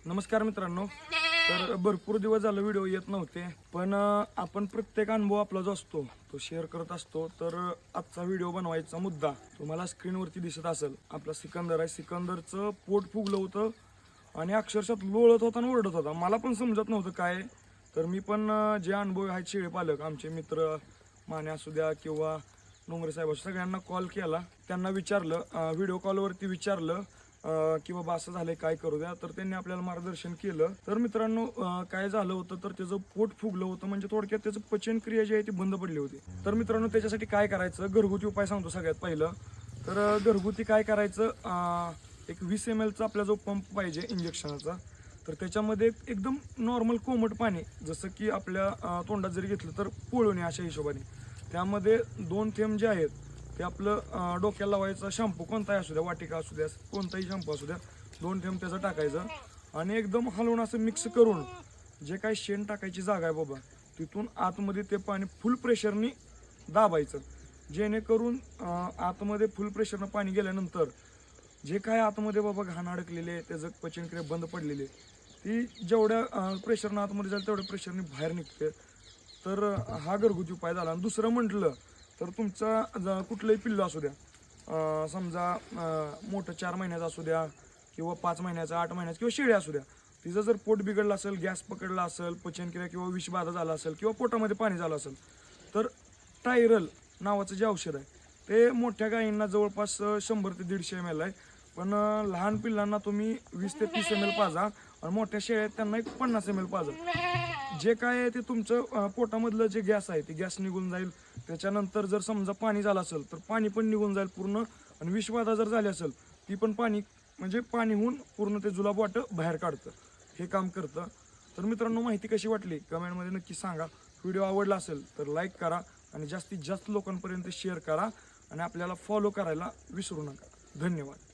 नमस्कार मित्रांनो. तर भरपूर दिवस झालं व्हिडिओ येत नव्हते, पण आपण प्रत्येक अनुभव आपला जो असतो तो शेअर करत असतो. तर आजचा व्हिडिओ बनवायचा मुद्दा तुम्हाला स्क्रीनवरती दिसत असेल. आपला सिकंदर आहे. सिकंदरचं पोट फुगलं होतं आणि अक्षरशः लोळत होता आणि ओरडत होता. मला पण समजत नव्हतं काय. तर मी पण जे अनुभव आहेत शेळी पालक, आमचे मित्र माने असू द्या किंवा डोंगरे साहेब, सगळ्यांना कॉल केला. त्यांना विचारलं, व्हिडिओ कॉलवरती विचारलं की बाबा असं झालंय, काय करू द्या. तर त्यांनी आपल्याला मार्गदर्शन केलं. तर मित्रांनो, काय झालं होतं तर त्याचं पोट फुगलं होतं, म्हणजे थोडक्यात त्याचं पचनक्रिया जी आहे ती बंद पडली होती. तर मित्रांनो, त्याच्यासाठी काय करायचं, घरगुती उपाय सांगतो सगळ्यात पहिलं. तर घरगुती काय करायचं, एक 20 ml चा आपला जो पंप पाहिजे इंजेक्शनाचा, तर त्याच्यामध्ये एकदम नॉर्मल कोमट पाणी, जसं की आपल्या तोंडात जरी घेतलं तर पोळून अशा हिशोबाने, त्यामध्ये 2 थेंब जे आहेत ते आपलं डोक्याला लावायचा. शॅम्पू कोणताही असू द्या, वाटिका असू द्या, कोणताही शॅम्पू असू द्या, 2 थेंब त्याचं टाकायचं आणि एकदम हलवून असं मिक्स करून जे काही शेण टाकायची जागा आहे बाबा, तिथून आतमध्ये ते पाणी फुल प्रेशरनी दाबायचं. जेणेकरून आतमध्ये फुल प्रेशरनं पाणी गेल्यानंतर जे काय आतमध्ये बाबा घाण अडकलेले, त्याचं पचनक्रिया बंद पडलेली, ती जेवढ्या प्रेशरनं आतमध्ये जाईल तेवढ्या प्रेशरने बाहेर निघते. तर हा घरगुती उपाय झाला. आणि दुसरं म्हटलं तर तुमचा कुठलंही पिल्लू असू द्या, समजा मोठं 4 महिन्याचं असू द्या किंवा 5 महिन्याचं, 8 महिन्याचं किंवा शेळी असू द्या, तिचं जर पोट बिघडलं असेल, गॅस पकडला असेल, पचनक्रिया किंवा विषबाधा झाला असेल किंवा पोटामध्ये पाणी झालं असेल, तर टायरल नावाचं जे औषध आहे ते मोठ्या गायींना जवळपास 100 ते 150 ml आहे. पण लहान पिल्लांना तुम्ही 20 ते 30 ml पाजा आणि मोठ्या शेळ्या आहेत त्यांना एक 50 ml पाजा. जे काय आहे ते तुमचं पोटामधलं जे गॅस आहे ते गॅस निघून जाईल. त्याच्यानंतर जर समजा पाणी झालं असेल तर पाणी पण निघून जाईल पूर्ण. आणि विषबाधा जर झाली असेल ती पण पाणी, म्हणजे पाणी होऊन पूर्ण ते जुलाब वाटं बाहेर काढतं, हे काम करतं. तर मित्रांनो, माहिती कशी वाटली कमेंटमध्ये नक्की सांगा. व्हिडिओ आवडला असेल तर लाईक करा आणि जास्तीत जास्त लोकांपर्यंत शेअर करा आणि आपल्याला फॉलो करायला विसरू नका. धन्यवाद.